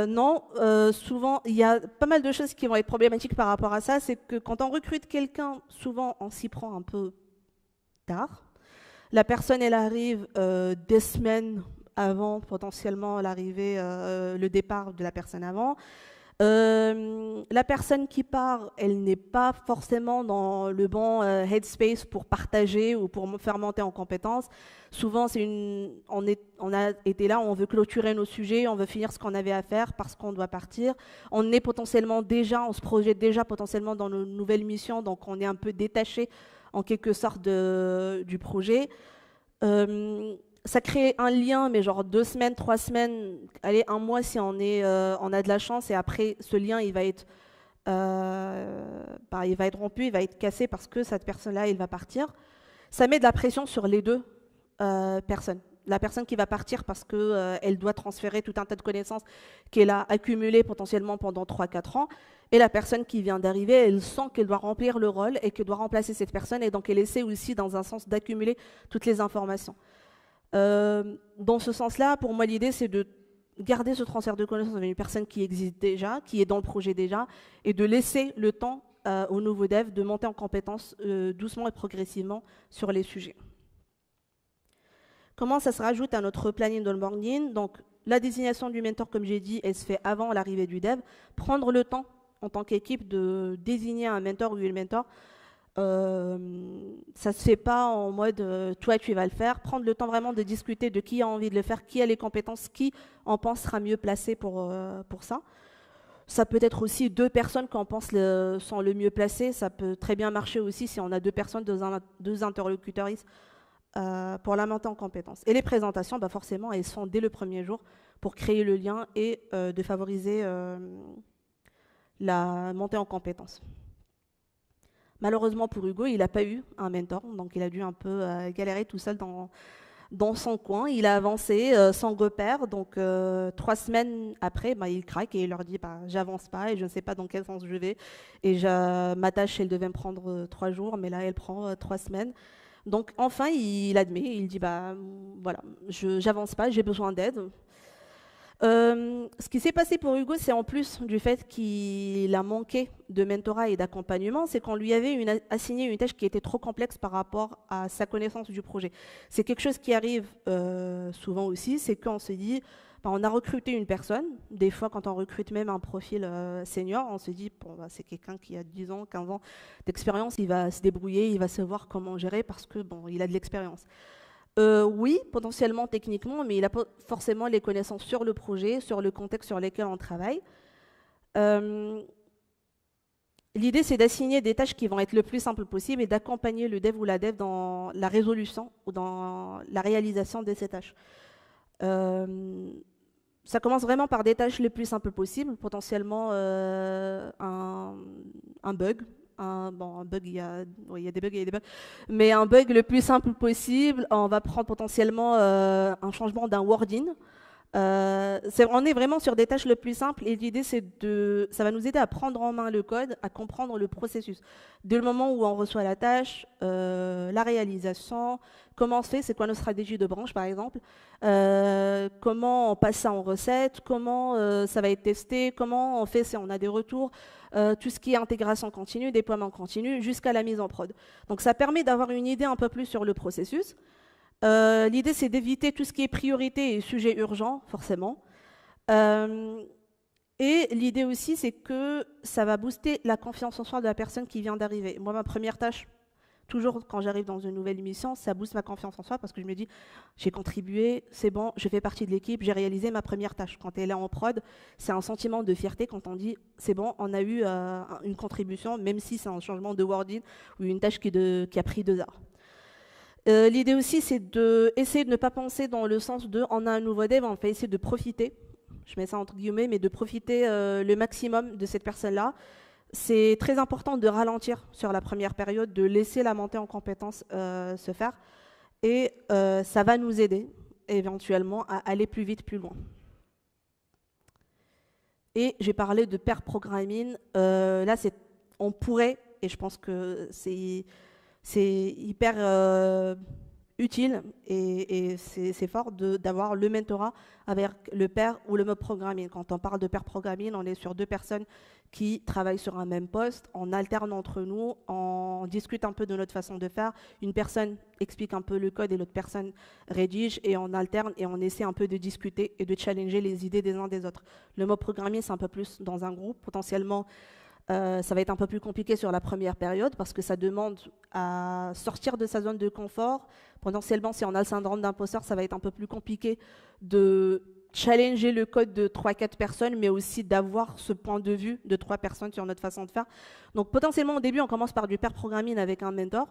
Non, souvent, il y a pas mal de choses qui vont être problématiques par rapport à ça, c'est que quand on recrute quelqu'un, souvent, on s'y prend un peu tard. La personne, elle arrive des semaines avant, potentiellement, l'arrivée, le départ de la personne avant. La personne qui part, elle n'est pas forcément dans le bon headspace pour partager ou pour faire monter en compétences. Souvent, on a été là, on veut clôturer nos sujets, on veut finir ce qu'on avait à faire parce qu'on doit partir. On se projette déjà potentiellement dans nos nouvelles missions, donc on est un peu détaché en quelque sorte du projet. Ça crée un lien, mais genre 2 semaines, 3 semaines, allez, 1 mois si on a de la chance. Et après, ce lien, il va être rompu, il va être cassé parce que cette personne-là, il va partir. Ça met de la pression sur les deux personnes. La personne qui va partir parce qu'elle doit transférer tout un tas de connaissances qu'elle a accumulées potentiellement pendant 3-4 ans. Et la personne qui vient d'arriver, elle sent qu'elle doit remplir le rôle et qu'elle doit remplacer cette personne. Et donc, elle essaie aussi, dans un sens, d'accumuler toutes les informations. Dans ce sens-là, pour moi, l'idée, c'est de garder ce transfert de connaissances avec une personne qui existe déjà, qui est dans le projet déjà, et de laisser le temps aux nouveaux devs de monter en compétences doucement et progressivement sur les sujets. Comment ça se rajoute à notre planning d'onboarding? Donc, la désignation du mentor, comme j'ai dit, elle se fait avant l'arrivée du dev. Prendre le temps, en tant qu'équipe, de désigner un mentor ou une mentor, ça se fait pas en mode toi tu vas le faire. Prendre le temps vraiment de discuter de qui a envie de le faire, qui a les compétences, qui en pense sera mieux placé pour ça. Ça peut être aussi 2 personnes qu'on pense sont le mieux placées. Ça peut très bien marcher aussi si on a 2 personnes, 2 interlocuteurs pour la montée en compétences. Et les présentations, bah forcément, elles sont dès le premier jour pour créer le lien et de favoriser la montée en compétences. Malheureusement pour Hugo, il n'a pas eu un mentor, donc il a dû un peu galérer tout seul dans son coin. Il a avancé sans repère, donc 3 semaines après, bah, il craque et il leur dit bah, j'avance pas et je ne sais pas dans quel sens je vais. Et ma tâche, elle devait me prendre 3 jours, mais là, elle prend 3 semaines. Donc enfin, il admet, il dit bah voilà, j'avance pas, j'ai besoin d'aide. Ce qui s'est passé pour Hugo, c'est en plus du fait qu'il a manqué de mentorat et d'accompagnement, c'est qu'on lui avait assigné une tâche qui était trop complexe par rapport à sa connaissance du projet. C'est quelque chose qui arrive souvent aussi, c'est qu'on se dit, ben, on a recruté une personne. Des fois, quand on recrute même un profil senior, on se dit, bon, ben, c'est quelqu'un qui a 10 ans, 15 ans d'expérience, il va se débrouiller, il va savoir comment gérer parce que bon, il a de l'expérience. Oui, potentiellement, techniquement, mais il n'a pas forcément les connaissances sur le projet, sur le contexte sur lequel on travaille. L'idée, c'est d'assigner des tâches qui vont être le plus simples possible et d'accompagner le dev ou la dev dans la résolution ou dans la réalisation de ces tâches. Ça commence vraiment par des tâches les plus simples possibles, potentiellement un bug. Bon, un bug, oui, il y a des bugs, il y a des bugs. Mais un bug le plus simple possible, on va prendre potentiellement un changement d'un wording. On est vraiment sur des tâches le plus simples et l'idée ça va nous aider à prendre en main le code, à comprendre le processus. Dès le moment où on reçoit la tâche, la réalisation, comment on se fait, c'est quoi nos stratégies de branche par exemple, comment on passe ça en recette, comment ça va être testé, comment on fait si on a des retours, tout ce qui est intégration continue, déploiement continu, jusqu'à la mise en prod. Donc ça permet d'avoir une idée un peu plus sur le processus. L'idée, c'est d'éviter tout ce qui est priorité et sujet urgent, forcément. Et l'idée aussi, c'est que ça va booster la confiance en soi de la personne qui vient d'arriver. Moi, ma première tâche, toujours quand j'arrive dans une nouvelle émission, ça booste ma confiance en soi parce que je me dis, j'ai contribué, c'est bon, je fais partie de l'équipe, j'ai réalisé ma première tâche. Quand elle est en prod, c'est un sentiment de fierté quand on dit, c'est bon, on a eu une contribution, même si c'est un changement de wording ou une tâche qui a pris 2 heures. L'idée aussi, c'est d'essayer de ne pas penser dans le sens de on a un nouveau dev, on va essayer de profiter, je mets ça entre guillemets, mais de profiter le maximum de cette personne-là. C'est très important de ralentir sur la première période, de laisser la montée en compétences se faire. Et ça va nous aider éventuellement à aller plus vite, plus loin. Et j'ai parlé de pair programming. Là, on pourrait, et je pense que c'est hyper utile et c'est fort d'avoir le mentorat avec le pair ou le mob programming. Quand on parle de pair programming, on est sur 2 personnes qui travaillent sur un même poste, on alterne entre nous, on discute un peu de notre façon de faire. Une personne explique un peu le code et l'autre personne rédige et on alterne et on essaie un peu de discuter et de challenger les idées des uns des autres. Le mob programming, c'est un peu plus dans un groupe, potentiellement. Ça va être un peu plus compliqué sur la première période parce que ça demande à sortir de sa zone de confort. Potentiellement, si on a le syndrome d'imposteur, ça va être un peu plus compliqué de challenger le code de 3-4 personnes, mais aussi d'avoir ce point de vue de 3 personnes sur notre façon de faire. Donc potentiellement, au début, on commence par du pair programming avec un mentor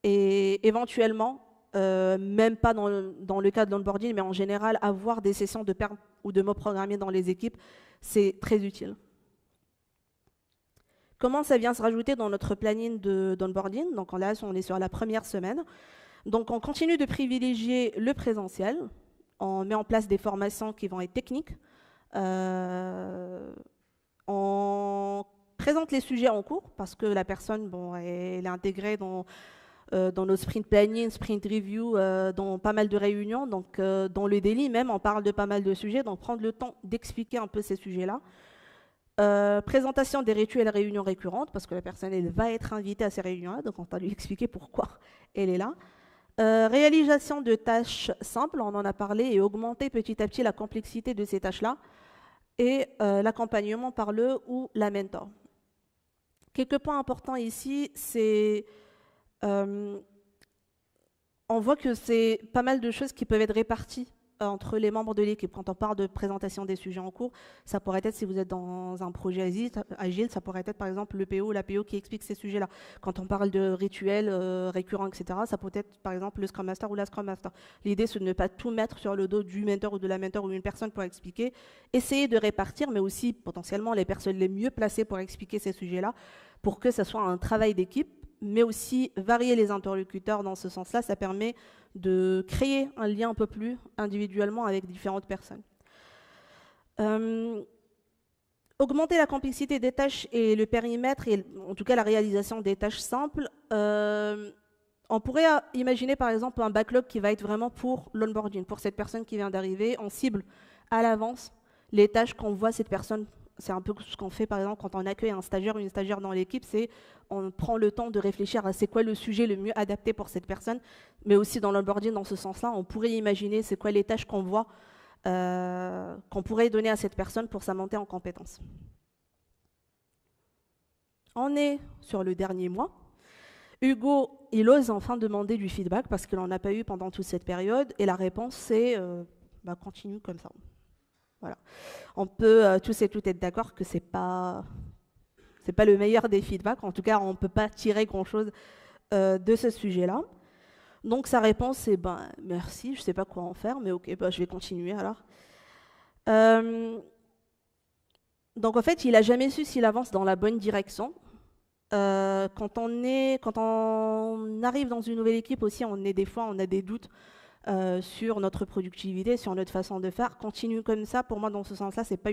et éventuellement, même pas dans le cas de l'onboarding, mais en général, avoir des sessions de pair ou de mob programming dans les équipes, c'est très utile. Comment ça vient se rajouter dans notre planning d'onboarding? Donc là, on est sur la première semaine. Donc on continue de privilégier le présentiel. On met en place des formations qui vont être techniques. On présente les sujets en cours parce que la personne, bon, elle est intégrée dans nos sprint planning, sprint review, dans pas mal de réunions. Donc dans le daily même, on parle de pas mal de sujets. Donc prendre le temps d'expliquer un peu ces sujets-là. Présentation des rituels réunions récurrentes, parce que la personne elle va être invitée à ces réunions-là, donc on va lui expliquer pourquoi elle est là. Réalisation de tâches simples, on en a parlé, et augmenter petit à petit la complexité de ces tâches-là, et l'accompagnement par le ou la mentor. Quelques points importants ici, c'est on voit que c'est pas mal de choses qui peuvent être réparties entre les membres de l'équipe. Quand on parle de présentation des sujets en cours, ça pourrait être, si vous êtes dans un projet agile, ça pourrait être par exemple le PO ou la PO qui explique ces sujets-là. Quand on parle de rituels récurrents, etc., ça peut être par exemple le Scrum Master ou la Scrum Master. L'idée, c'est de ne pas tout mettre sur le dos du mentor ou de la mentor ou une personne pour expliquer. Essayer de répartir, mais aussi potentiellement les personnes les mieux placées pour expliquer ces sujets-là, pour que ce soit un travail d'équipe, mais aussi varier les interlocuteurs dans ce sens-là, ça permet de créer un lien un peu plus individuellement avec différentes personnes. Augmenter la complexité des tâches et le périmètre, et en tout cas la réalisation des tâches simples. On pourrait imaginer par exemple un backlog qui va être vraiment pour l'onboarding, pour cette personne qui vient d'arriver. On cible à l'avance les tâches qu'on voit cette personne. C'est un peu ce qu'on fait par exemple quand on accueille un stagiaire ou une stagiaire dans l'équipe, c'est on prend le temps de réfléchir à c'est quoi le sujet le mieux adapté pour cette personne, mais aussi dans l'onboarding dans ce sens-là, on pourrait imaginer c'est quoi les tâches qu'on voit qu'on pourrait donner à cette personne pour sa montée en compétences. On est sur le dernier mois. Hugo, il ose enfin demander du feedback parce qu'il n'en a pas eu pendant toute cette période. Et la réponse, c'est continue comme ça. Voilà. On peut tous et toutes être d'accord que c'est pas le meilleur des feedbacks. En tout cas, on ne peut pas tirer grand-chose de ce sujet-là. Donc sa réponse, c'est merci, je ne sais pas quoi en faire, mais ok, je vais continuer alors. Donc en fait, il n'a jamais su s'il avance dans la bonne direction. Quand on arrive dans une nouvelle équipe aussi, des fois, on a des doutes sur notre productivité, sur notre façon de faire. Continue comme ça, pour moi, dans ce sens-là, c'est pas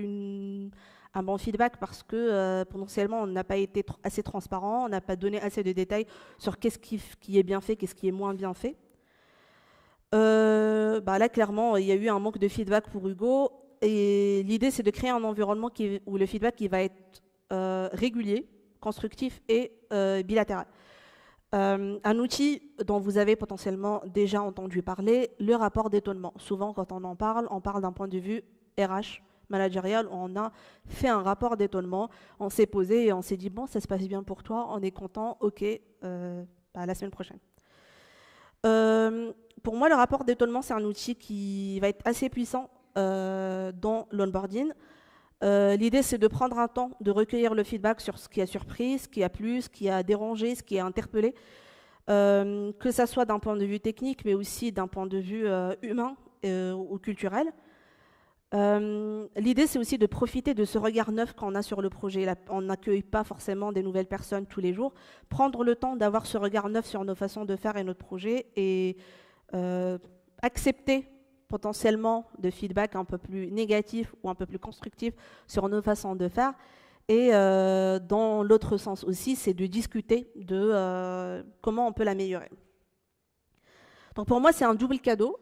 un bon feedback parce que potentiellement, on n'a pas été assez transparent, on n'a pas donné assez de détails sur qu'est-ce qui est bien fait, qu'est-ce qui est moins bien fait. Là, clairement, il y a eu un manque de feedback pour Hugo. Et l'idée, c'est de créer un environnement où le feedback qui va être régulier, constructif et bilatéral. Un outil dont vous avez potentiellement déjà entendu parler, le rapport d'étonnement. Souvent, quand on parle d'un point de vue RH, managérial, on a fait un rapport d'étonnement, on s'est posé et on s'est dit, bon, ça se passe bien pour toi, on est content, ok, la semaine prochaine. Pour moi, le rapport d'étonnement, c'est un outil qui va être assez puissant dans l'onboarding. L'idée, c'est de prendre un temps de recueillir le feedback sur ce qui a surpris, ce qui a plu, ce qui a dérangé, ce qui a interpellé, que ça soit d'un point de vue technique, mais aussi d'un point de vue humain ou culturel. L'idée, c'est aussi de profiter de ce regard neuf qu'on a sur le projet. On n'accueille pas forcément des nouvelles personnes tous les jours. Prendre le temps d'avoir ce regard neuf sur nos façons de faire et notre projet et accepter potentiellement de feedback un peu plus négatif ou un peu plus constructif sur nos façons de faire. Et dans l'autre sens aussi, c'est de discuter de comment on peut l'améliorer. Donc pour moi, c'est un double cadeau.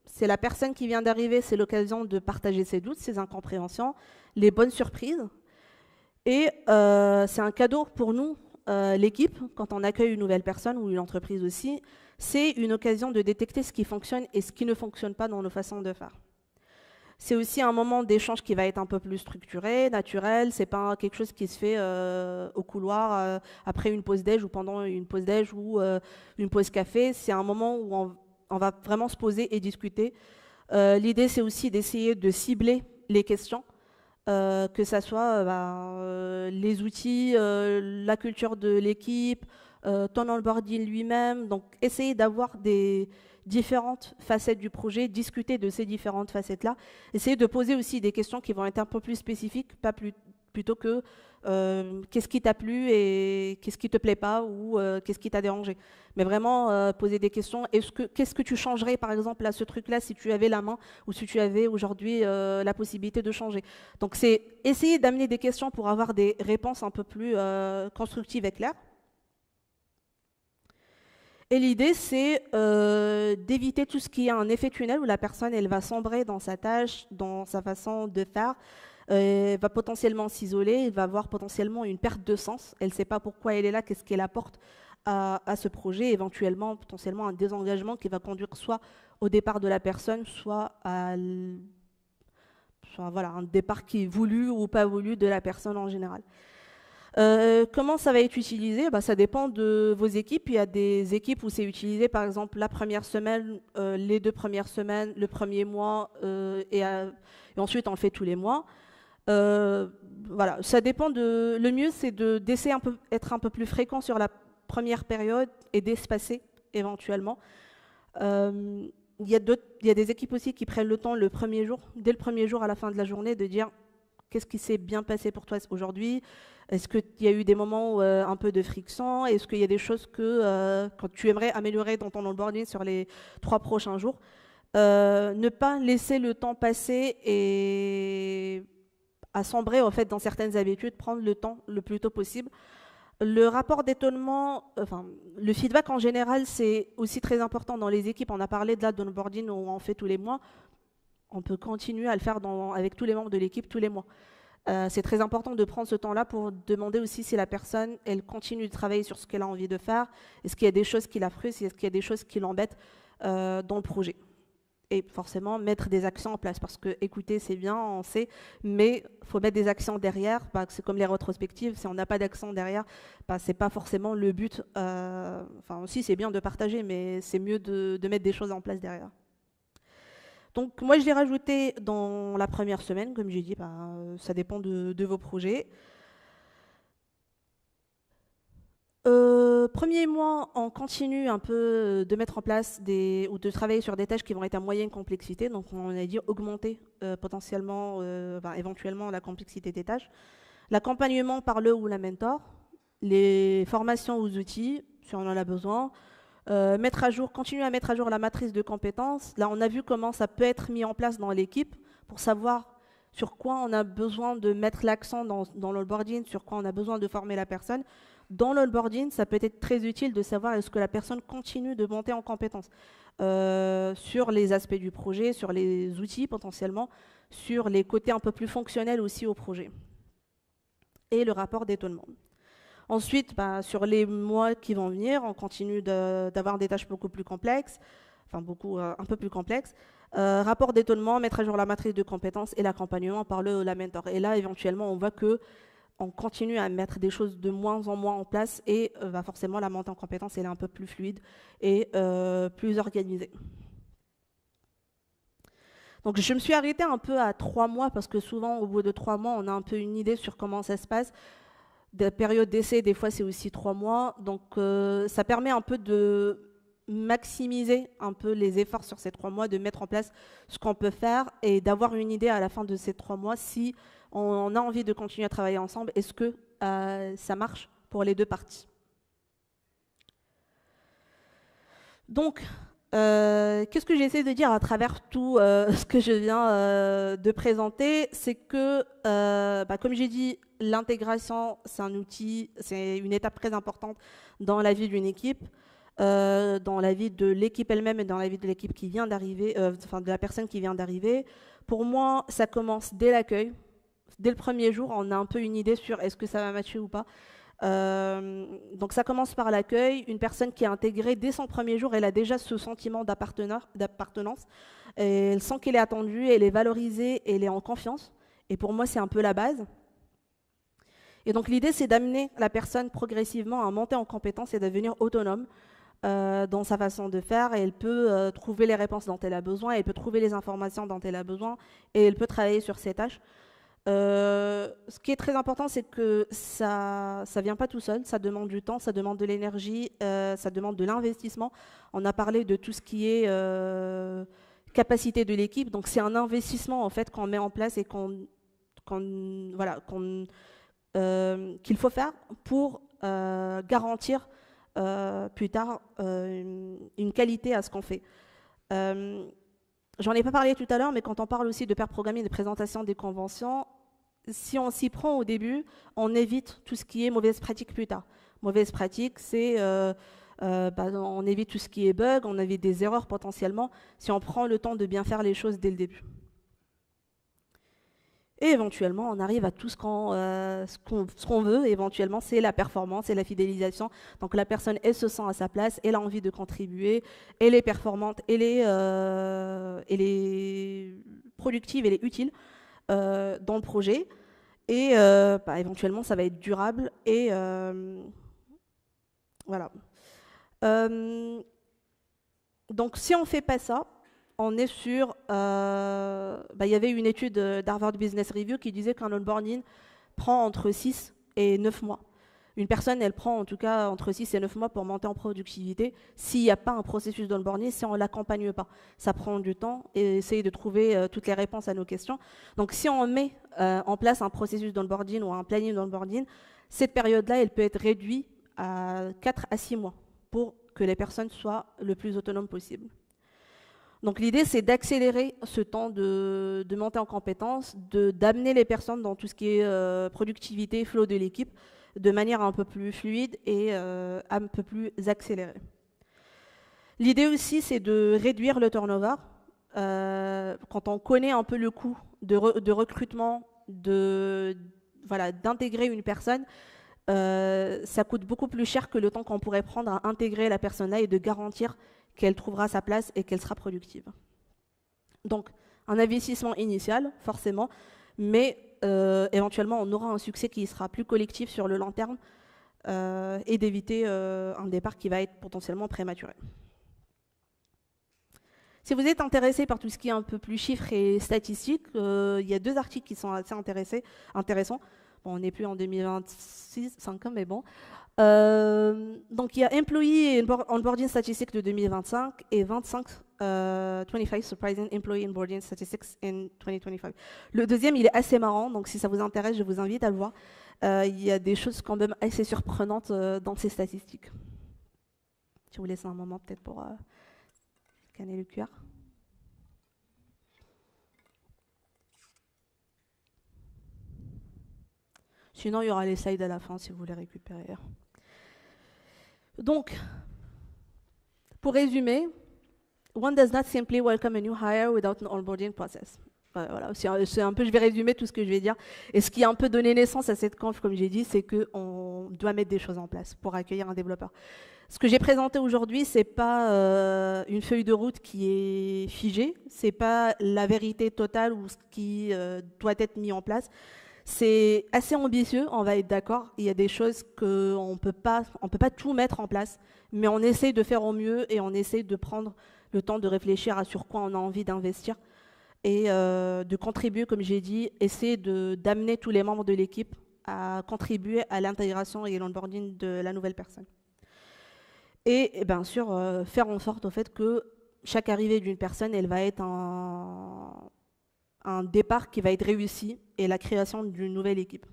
C'est la personne qui vient d'arriver, c'est l'occasion de partager ses doutes, ses incompréhensions, les bonnes surprises. Et c'est un cadeau pour nous, l'équipe, quand on accueille une nouvelle personne ou une entreprise aussi, c'est une occasion de détecter ce qui fonctionne et ce qui ne fonctionne pas dans nos façons de faire. C'est aussi un moment d'échange qui va être un peu plus structuré, naturel. C'est pas quelque chose qui se fait au couloir après une pause déj ou pendant une pause déj ou une pause café. C'est un moment où on va vraiment se poser et discuter. L'idée, c'est aussi d'essayer de cibler les questions, que ça soit les outils, la culture de l'équipe, ton onboarding lui-même. Donc, essayer d'avoir des différentes facettes du projet, discuter de ces différentes facettes-là. Essayer de poser aussi des questions qui vont être un peu plus spécifiques, plutôt que qu'est-ce qui t'a plu et qu'est-ce qui te plaît pas ou qu'est-ce qui t'a dérangé. Mais vraiment poser des questions. Qu'est-ce que tu changerais par exemple à ce truc-là si tu avais la main ou si tu avais aujourd'hui la possibilité de changer. Donc c'est essayer d'amener des questions pour avoir des réponses un peu plus constructives et claires. Et l'idée, c'est d'éviter tout ce qui a un effet tunnel où la personne elle va sombrer dans sa tâche, dans sa façon de faire. Elle va potentiellement s'isoler, elle va avoir potentiellement une perte de sens. Elle ne sait pas pourquoi elle est là, qu'est-ce qu'elle apporte à ce projet, éventuellement, potentiellement un désengagement qui va conduire soit au départ de la personne, soit à un départ qui est voulu ou pas voulu de la personne en général. Comment ça va être utilisé? Ça dépend de vos équipes. Il y a des équipes où c'est utilisé, par exemple, la première semaine, les 2 premières semaines, le premier mois, et ensuite on le fait tous les mois. Voilà, ça dépend le mieux, c'est d'essayer être un peu plus fréquent sur la première période et d'espacer éventuellement. Il y a des équipes aussi qui prennent le temps le premier jour, dès le premier jour à la fin de la journée, de dire qu'est-ce qui s'est bien passé pour toi aujourd'hui. Est-ce qu'il y a eu des moments où, un peu de friction? Est-ce qu'il y a des choses que quand tu aimerais améliorer dans ton onboarding sur les 3 prochains jours? Ne pas laisser le temps passer et à sombrer en fait dans certaines habitudes, prendre le temps le plus tôt possible. Le rapport d'étonnement, le feedback en général, c'est aussi très important dans les équipes. On a parlé de l'onboarding où on en fait tous les mois. On peut continuer à le faire avec tous les membres de l'équipe tous les mois. C'est très important de prendre ce temps-là pour demander aussi si la personne, elle continue de travailler sur ce qu'elle a envie de faire. Est-ce qu'il y a des choses qui la frustrent? Est-ce qu'il y a des choses qui l'embêtent dans le projet? Et forcément, mettre des actions en place. Parce que écouter, c'est bien, on sait, mais il faut mettre des actions derrière. Bah, c'est comme les rétrospectives, si on n'a pas d'action derrière, bah, ce n'est pas forcément le but. Enfin, aussi, c'est bien de partager, mais c'est mieux de mettre des choses en place derrière. Donc, moi, je l'ai rajouté dans la première semaine, comme j'ai dit, bah, ça dépend de vos projets. Premier mois, on continue un peu de mettre en place ou de travailler sur des tâches qui vont être à moyenne complexité. Donc, on a dit augmenter potentiellement, éventuellement la complexité des tâches. L'accompagnement par le ou la mentor, les formations aux outils, si on en a besoin. Continuer à mettre à jour la matrice de compétences. Là, on a vu comment ça peut être mis en place dans l'équipe pour savoir sur quoi on a besoin de mettre l'accent dans l'onboarding, sur quoi on a besoin de former la personne. Dans l'onboarding, ça peut être très utile de savoir est-ce que la personne continue de monter en compétences sur les aspects du projet, sur les outils potentiellement, sur les côtés un peu plus fonctionnels aussi au projet. Et le rapport d'étonnement. Ensuite, sur les mois qui vont venir, on continue d'avoir des tâches beaucoup plus complexes, enfin un peu plus complexes. Rapport d'étonnement, mettre à jour la matrice de compétences et l'accompagnement par le ou la mentor. Et là, éventuellement, on voit qu'on continue à mettre des choses de moins en moins en place et forcément, la montée en compétences elle est un peu plus fluide et plus organisée. Donc, je me suis arrêtée un peu à 3 mois parce que souvent, au bout de 3 mois, on a un peu une idée sur comment ça se passe. Des périodes d'essai, des fois, c'est aussi 3 mois. Donc, ça permet un peu de maximiser un peu les efforts sur ces 3 mois, de mettre en place ce qu'on peut faire et d'avoir une idée à la fin de ces 3 mois si on a envie de continuer à travailler ensemble. Est-ce que ça marche pour les deux parties? Donc, qu'est-ce que j'essaie de dire à travers tout ce que je viens de présenter? C'est que, comme j'ai dit, l'intégration, c'est un outil, c'est une étape très importante dans la vie d'une équipe, dans la vie de l'équipe elle-même et dans la vie de l'équipe qui vient d'arriver, enfin de la personne qui vient d'arriver. Pour moi, ça commence dès l'accueil. Dès le premier jour, on a un peu une idée sur est-ce que ça va matcher ou pas. Donc ça commence par l'accueil. Une personne qui est intégrée dès son premier jour, elle a déjà ce sentiment d'appartenance. Elle sent qu'elle est attendue, elle est valorisée, elle est en confiance. Et pour moi, c'est un peu la base. Et donc l'idée, c'est d'amener la personne progressivement à monter en compétence et devenir autonome dans sa façon de faire. Et elle peut trouver les réponses dont elle a besoin, elle peut trouver les informations dont elle a besoin, et elle peut travailler sur ses tâches. Ce qui est très important, c'est que ça ne vient pas tout seul, ça demande du temps, ça demande de l'énergie, ça demande de l'investissement. On a parlé de tout ce qui est capacité de l'équipe, donc c'est un investissement en fait qu'on met en place et qu'il faut faire pour garantir plus tard une qualité à ce qu'on fait. J'en ai pas parlé tout à l'heure, mais quand on parle aussi de pair programming, de présentation des conventions, si on s'y prend au début, on évite tout ce qui est mauvaise pratique plus tard. Mauvaise pratique, c'est on évite tout ce qui est bug, on évite des erreurs potentiellement, si on prend le temps de bien faire les choses dès le début. Et éventuellement, on arrive à tout ce qu'on veut. Éventuellement, c'est la performance et la fidélisation. Donc la personne, elle se sent à sa place, elle a envie de contribuer, elle est performante, elle est productive, elle est utile dans le projet. Et éventuellement, ça va être durable. Et voilà. Donc si on ne fait pas ça, on est sur... il y avait une étude d'Harvard Business Review qui disait qu'un onboarding prend entre 6 et 9 mois. Une personne, elle prend en tout cas entre 6 et 9 mois pour monter en productivité s'il n'y a pas un processus d'onboarding, si on ne l'accompagne pas. Ça prend du temps et essayer de trouver toutes les réponses à nos questions. Donc si on met en place un processus d'onboarding ou un planning d'onboarding, cette période-là, elle peut être réduite à 4 à 6 mois pour que les personnes soient le plus autonomes possible. Donc l'idée, c'est d'accélérer ce temps de montée en compétences, d'amener les personnes dans tout ce qui est productivité, flow de l'équipe, de manière un peu plus fluide et un peu plus accélérée. L'idée aussi, c'est de réduire le turnover. Quand on connaît un peu le coût de recrutement, d'intégrer une personne, ça coûte beaucoup plus cher que le temps qu'on pourrait prendre à intégrer la personne-là et de garantir qu'elle trouvera sa place et qu'elle sera productive. Donc, un investissement initial, forcément, mais éventuellement, on aura un succès qui sera plus collectif sur le long terme et d'éviter un départ qui va être potentiellement prématuré. Si vous êtes intéressé par tout ce qui est un peu plus chiffres et statistiques, il y a 2 articles qui sont assez intéressants. Bon, on n'est plus en 2026, 5 ans, mais bon. Donc, il y a Employee Onboarding Statistics de 2025 et 25 Surprising Employee Onboarding Statistics in 2025. Le deuxième, il est assez marrant, donc si ça vous intéresse, je vous invite à le voir. Il y a des choses quand même assez surprenantes dans ces statistiques. Je vous laisse un moment peut-être pour scanner le QR. Sinon, il y aura les slides à la fin si vous voulez récupérer. Donc, pour résumer, one does not simply welcome a new hire without an onboarding process. Voilà, c'est un peu, je vais résumer tout ce que je vais dire. Et ce qui a un peu donné naissance à cette conf, comme j'ai dit, c'est qu'on doit mettre des choses en place pour accueillir un développeur. Ce que j'ai présenté aujourd'hui, c'est pas une feuille de route qui est figée, c'est pas la vérité totale ou ce qui doit être mis en place. C'est assez ambitieux, on va être d'accord. Il y a des choses qu'on ne peut pas tout mettre en place, mais on essaie de faire au mieux et on essaie de prendre le temps de réfléchir à sur quoi on a envie d'investir et de contribuer, comme j'ai dit, essayer d'amener tous les membres de l'équipe à contribuer à l'intégration et l'onboarding de la nouvelle personne. Et bien sûr, faire en sorte au fait que chaque arrivée d'une personne, elle va être un départ qui va être réussi et la création d'une nouvelle équipe.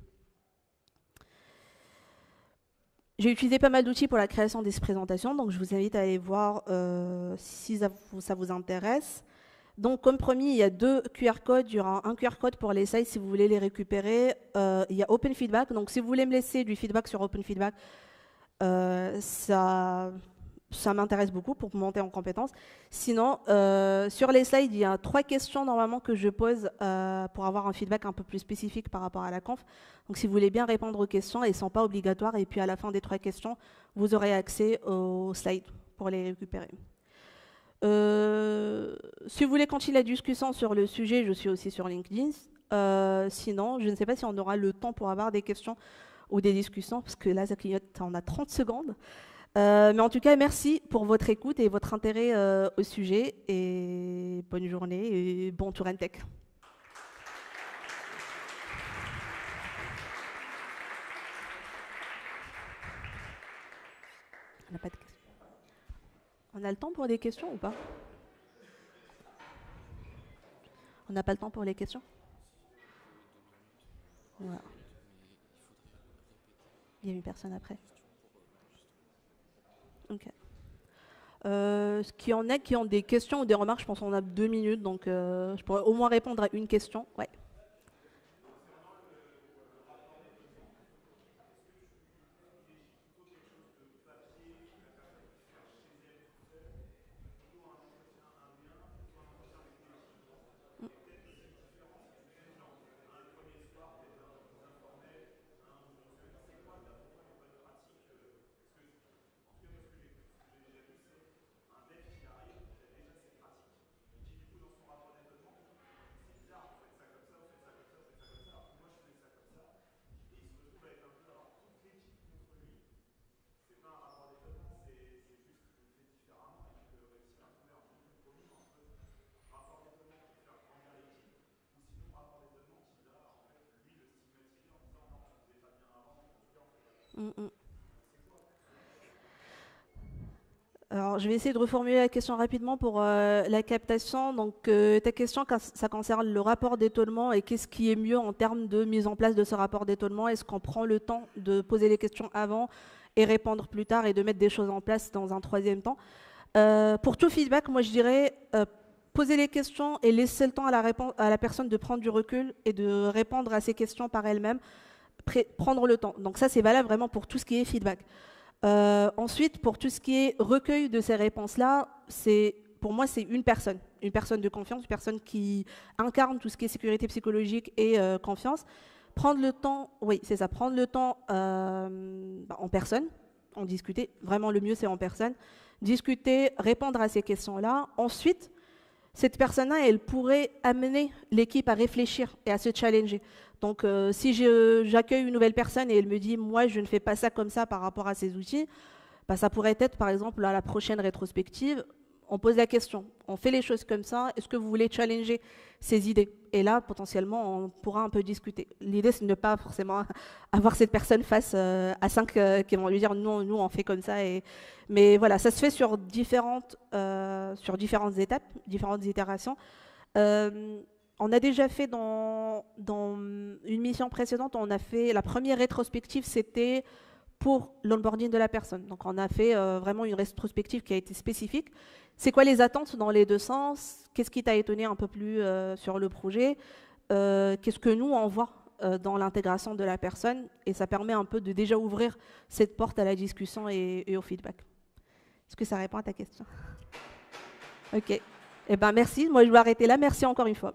J'ai utilisé pas mal d'outils pour la création des présentations, donc je vous invite à aller voir si ça vous intéresse. Donc comme promis, il y a 2 QR codes, il y aura un QR code pour les sites si vous voulez les récupérer. Il y a Open Feedback, donc si vous voulez me laisser du feedback sur Open Feedback, ça m'intéresse beaucoup pour monter en compétence. Sinon, sur les slides, il y a 3 questions normalement que je pose pour avoir un feedback un peu plus spécifique par rapport à la conf. Donc si vous voulez bien répondre aux questions, elles ne sont pas obligatoires. Et puis à la fin des 3 questions, vous aurez accès aux slides pour les récupérer. Si vous voulez continuer la discussion sur le sujet, je suis aussi sur LinkedIn. Sinon, je ne sais pas si on aura le temps pour avoir des questions ou des discussions, parce que là, ça clignote, on a 30 secondes. Mais en tout cas, merci pour votre écoute et votre intérêt au sujet. Et bonne journée et bon tour en tech. On n'a pas de questions. On a le temps pour des questions ou pas? On n'a pas le temps pour les questions? Voilà. Il y a une personne après. Ok. Ce qui en est qui ont des questions ou des remarques, je pense qu'on a 2 minutes, donc je pourrais au moins répondre à une question. Ouais. Alors, je vais essayer de reformuler la question rapidement pour la captation. Donc, ta question, ça concerne le rapport d'étonnement et qu'est-ce qui est mieux en termes de mise en place de ce rapport d'étonnement? Est-ce qu'on prend le temps de poser les questions avant et répondre plus tard et de mettre des choses en place dans un 3e temps? Pour tout feedback, moi, je dirais poser les questions et laisser le temps à la personne de prendre du recul et de répondre à ces questions par elle-même. Prendre le temps. Donc ça, c'est valable vraiment pour tout ce qui est feedback. Ensuite, pour tout ce qui est recueil de ces réponses-là, pour moi, c'est une personne de confiance, une personne qui incarne tout ce qui est sécurité psychologique et confiance. Prendre le temps, oui, c'est ça, prendre le temps en personne, en discuter. Vraiment, le mieux, c'est en personne. Discuter, répondre à ces questions-là. Ensuite, cette personne-là, elle pourrait amener l'équipe à réfléchir et à se challenger. Donc, si j'accueille une nouvelle personne et elle me dit, moi, je ne fais pas ça comme ça par rapport à ces outils, bah, ça pourrait être, par exemple, à la prochaine rétrospective, on pose la question, on fait les choses comme ça, est-ce que vous voulez challenger ces idées? Et là, potentiellement, on pourra un peu discuter. L'idée, c'est de ne pas forcément avoir cette personne face à 5 qui vont lui dire, non, nous, on fait comme ça. Mais voilà, ça se fait sur différentes étapes, différentes itérations. On a déjà fait dans une mission précédente, on a fait la première rétrospective, c'était pour l'onboarding de la personne. Donc on a fait vraiment une rétrospective qui a été spécifique. C'est quoi les attentes dans les deux sens? Qu'est-ce qui t'a étonné un peu plus sur le projet? Qu'est-ce que nous, on voit dans l'intégration de la personne? Et ça permet un peu de déjà ouvrir cette porte à la discussion et au feedback. Est-ce que ça répond à ta question? Ok. Eh ben merci. Moi, je vais arrêter là. Merci encore une fois.